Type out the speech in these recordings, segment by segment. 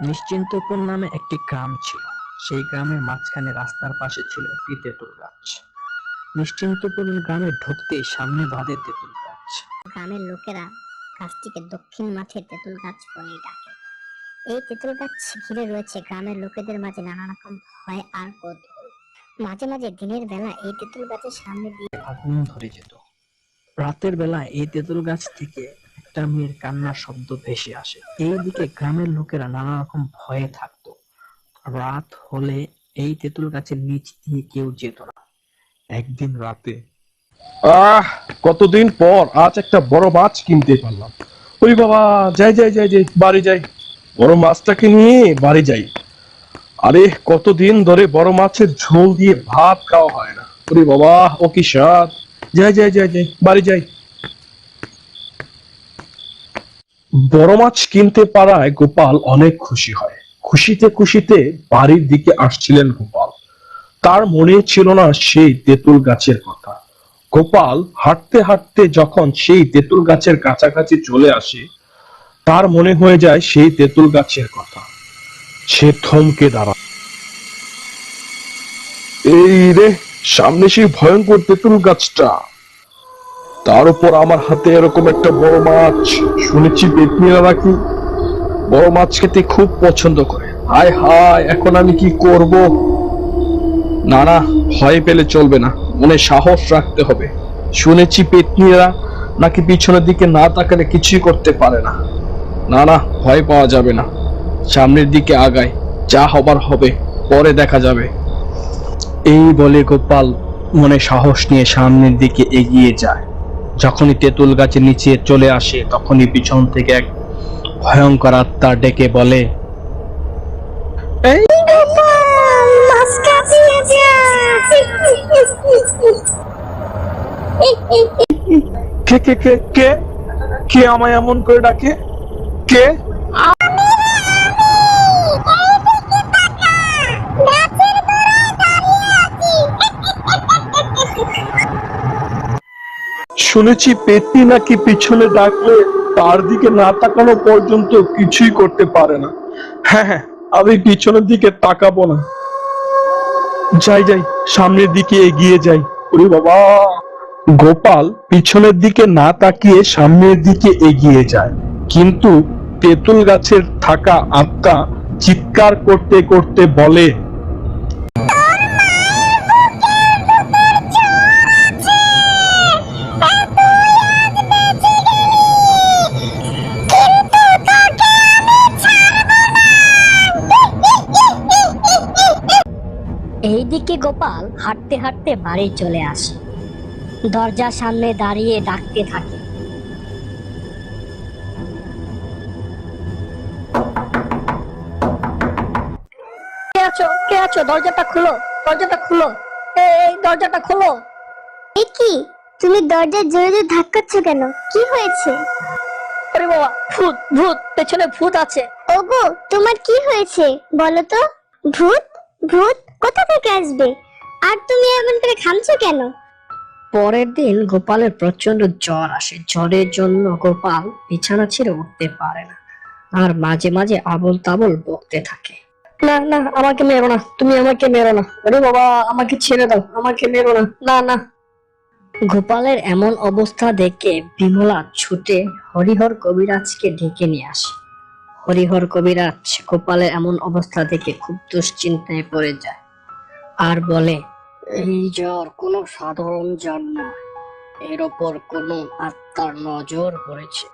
নিশ্চিন্তপুর নামে একটি গ্রাম ছিল। সেই গ্রামের মাঝখানে রাস্তার পাশে ছিল একটি তেঁতুল গাছ। নিশ্চিন্তপুর গ্রামে ঢুকতেই সামনে বাঁধে তেঁতুল গাছ। গ্রামের লোকেরা গাছটিকে দক্ষিণ মাঠের তেঁতুল গাছ বলেই ডাকে। এই তেঁতুল গাছ ঘিরে রয়েছে গ্রামের লোকেদের মাঝে নানা রকম ভয় আর কৌতূহল। মাঝে মাঝে দিনের বেলা এই তেঁতুল গাছের সামনে দিয়ে আগুন ধরে যেত। রাতের বেলা এই তেঁতুল গাছ থেকে একটা মেয়ের কান্নার শব্দ ভেসে আসে। এইদিকে গ্রামের লোকেরা নানা রকম ভয়ে থাকতো। রাত হলে এই তেঁতুল গাছের নিচ দিয়ে কেউ যেত না। একদিন রাতে কতদিন পর আজ একটা বড় মাছ কিনতে পারলাম। ওই বাবা, যাই যাই যাই যাই, বাড়ি যাই, বড় মাছটাকে নিয়ে বাড়ি যাই। আরে কতদিন ধরে বড় মাছের ঝোল দিয়ে ভাত খাওয়া হয় না। ওরে বাবা, ও কি স্বাদ! যাই যাই যাই যাই, বাড়ি যাই। বড় মাছ কিনতে পারায় গোপাল অনেক খুশি হয়। খুশিতে খুশিতে বাড়ির দিকে আসছিলেন গোপাল। তার মনে ছিল না সেই তেঁতুল গাছের কথা। গোপাল হাঁটতে হাঁটতে যখন সেই তেঁতুল গাছের কাছাকাছি চলে আসে, তার মনে হয়ে যায় সেই তেঁতুল গাছের কথা। সে থমকে দাঁড়ায়। এই রে, সামনে সেই ভয়ঙ্কর তেঁতুল গাছটা, তার উপর আমার হাতে এরকম একটা বড় মাছ। শুনেছি পেতনিরা নাকি বড় মাছ খেতে খুব পছন্দ করে। হায় হায়, এখন আমি কি করব? না না, ভয় পেলে চলবে না, মনে সাহস রাখতে হবে। শুনেছি পেতনিরা নাকি পিছনের দিকে না তাকালে কিছুই করতে পারে না। না না, ভয় পাওয়া যাবে না, সামনের দিকে আগায়, যা হবার হবে, পরে দেখা যাবে। এই বলে গোপাল মনে সাহস নিয়ে সামনের দিকে এগিয়ে যায়। যখনই তেঁতুল গাছের নিচে চলে আসে, তখনই পিছন থেকে এক ভয়ঙ্কর আত্মা ডেকে বলে, এই কে কে কে কে কে আমায় এমন করে ডাকে? কে? শুনেছি পেতনি নাকি পিছনে ডাকলে তার দিকে না তাকানো পর্যন্ত কিছুই করতে পারে না। হ্যাঁ হ্যাঁ, আমি পিছনের দিকে তাকাবো না। যাই যাই, সামনের দিকে এগিয়ে যাই। ওরে বাবা! গোপাল পিছনের দিকে না তাকিয়ে সামনের দিকে এগিয়ে যায়, কিন্তু তেঁতুল গাছের থাকা আত্মা চিৎকার করতে করতে বলে, এইদিকে গোপাল হাঁটতে হাঁটতে বাড়ি চলে আসে। দরজার সামনে দাঁড়িয়ে ডাকতে থাকে, কে আছো, কে আছো, দরজাটা খুলো, দরজাটা খুলো, এই দরজাটা খুলো। এ কি, তুমি দরজা জোরে জোরে ধাক্কাচ্ছ কেন? কি হয়েছে? আরে বাবা, ভূত ভূত, পেছনে ভূত আছে। ওগো, তোমার কি হয়েছে বলো তো? ভূত? ভূত কোথা থেকে আসবে? আর তুমি এমন করে ঘামছো কেন? পরের দিন গোপালের প্রচন্ড জ্বর আসে। জ্বরের জন্য গোপাল বিছানা ছেড়ে উঠতে পারে না, আর মাঝে মাঝে আবোল তাবোল বকতে থাকে। না না, আমাকে মেরো না, তুমি আমাকে মেরো না। আরে বাবা, আমাকে ছেড়ে দাও, আমাকে মেরো না, না না। গোপালের এমন অবস্থা দেখে বিমলা ছুটে হরিহর কবিরাজকে ডেকে নিয়ে আসে। হরিহর কবিরাজ গোপালের এমন অবস্থা দেখে খুব দুশ্চিন্তায় পড়ে যায় আর বলে, এই জ্বর কোনো সাধারণ জ্বর নয়, এর ওপর কোনো আত্মার নজর পড়েছে।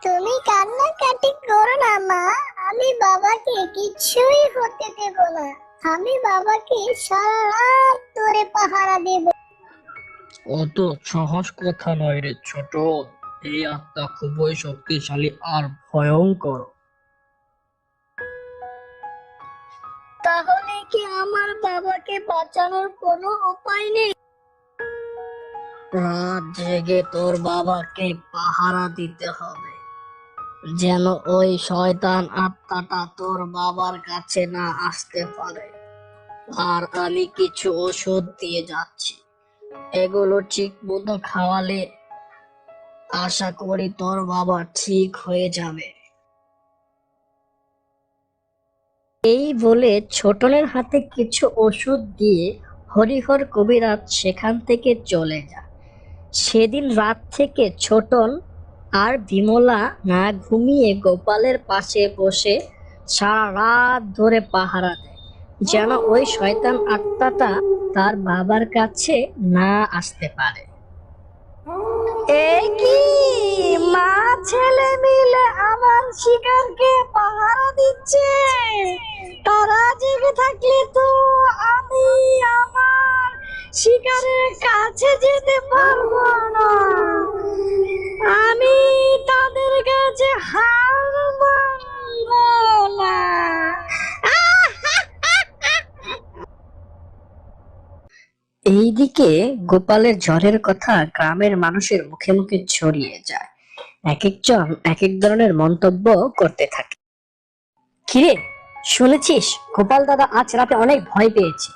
তুমি কান্নাকাটি করো না মা, আমি বাবাকে কিছুই হতে দেব না। আমি বাবাকে সারা রাত ধরে পাহারা দেব। অত সহজ কথা নয় রে ছোট, এই আত্মা খুবই শক্তিশালী আর ভয়ঙ্কর। তাহলে কি আমার বাবাকে বাঁচানোর কোনো উপায় নেই? রাত জেগে তোর বাবাকে পাহারা দিতে হবে, যেন ওই শয়তান আত্মাটা তোর বাবার কাছে না আসতে পারে। আর আমি কিছু ওষুধ দিয়ে যাচ্ছি, এগুলো ঠিক মতো খাওয়ালে আশা করি তোর বাবা ঠিক হয়ে যাবে। এই বলে ছোটনের হাতে কিছু ওষুধ দিয়ে হরিহর কবিরাজ সেখান থেকে চলে যায়। সেদিন রাত থেকে ছোটন আর বিমলা না ঘুমিয়ে গোপালের পাশে বসে সারা রাত ধরে পাহারা দেয়, যেন ওই শয়তান আত্মাটা তার বাবার কাছে না আসতে পারে। এই কি মা ছেলে মিলে আমার শিকারকে পাহারা দিচ্ছে, তারা জেগে থাকলে তো আমি আমার শিকারের কাছে যেতে পারবো না, আমি তাদের কাছে হার মানবো না। এইদিকে গোপালের জ্বরের কথা গ্রামের মানুষের মুখে মুখে ছড়িয়ে যায়। এক একজন এক এক ধরনের মন্তব্য করতে থাকে। কিরে, শুনেছিস গোপাল দাদা আজ রাতে অনেক ভয় পেয়েছে?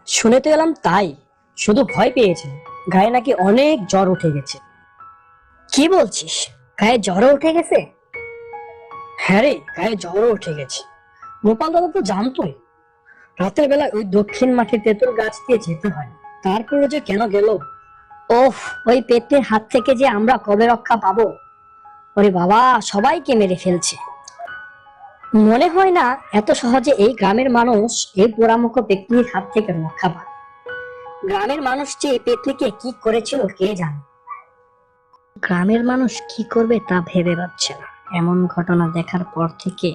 শুনে তো এলাম তাই, শুধু ভয় পেয়েছে, গায়ে নাকি অনেক জ্বর উঠে গেছে। কি বলছিস, গায়ে জ্বরও উঠে গেছে? হ্যাঁ রে, গায়ে জ্বরও উঠে গেছে। গোপাল দাদা তো জানতোই রাতের বেলা ওই দক্ষিণ মাঠে তেঁতুল গাছ দিয়ে যেতে হয়, তারপরে যে কেন গেল। ওফ, ওই পেটনির হাত থেকে যে আমরা কবে রক্ষা পাবো? ওরে বাবা, সবাইকে মেরে ফেলছে। মনে হয় না এত সহজে এই গ্রামের মানুষ এই পোড়ামুখো পেটনির হাত থেকে রক্ষা পাবে। গ্রামের মানুষ যে এই পেটনিকে কি করেছিল কে জানে। গ্রামের মানুষ কি করবে তা ভেবে পাচ্ছে না। এমন ঘটনা দেখার পর থেকে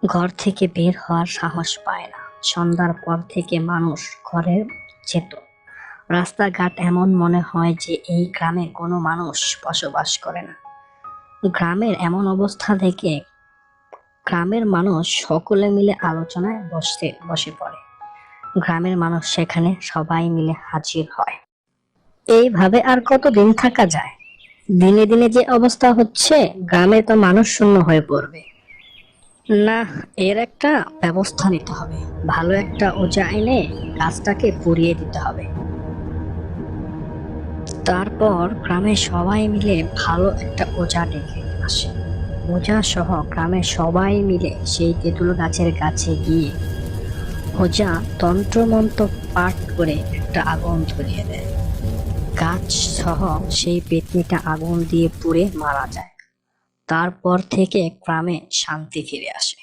ঘর থেকে বের হওয়ার সাহস পায় না। সন্ধ্যার পর থেকে মানুষ ঘরে যেত। রাস্তাঘাট এমন মনে হয় যে এই গ্রামে কোনো মানুষ বসবাস করে না। গ্রামের এমন অবস্থা দেখে গ্রামের মানুষ সকলে মিলে আলোচনায় বসে পড়ে। গ্রামের মানুষ সেখানে সবাই মিলে হাজির হয়। এইভাবে আর কতদিন থাকা যায়? দিনে দিনে যে অবস্থা হচ্ছে, গ্রামে তো মানুষ শূন্য হয়ে পড়বে। না, এর একটা ব্যবস্থা নিতে হবে। ভালো একটা ওঝা এনে গাছটাকে পুড়িয়ে দিতে হবে। তারপর গ্রামের সবাই মিলে ভালো একটা ওঝা ডেকে আসে। ওঝা সহ গ্রামের সবাই মিলে সেই তেঁতুল গাছের কাছে গিয়ে ওঝা তন্ত্রমন্ত্র পাঠ করে একটা আগুন ধরিয়ে দেয়। গাছ সহ সেই পেতনিটা আগুন দিয়ে পুড়ে মারা যায়। তারপর থেকে গ্রামে শান্তি ফিরে আসে।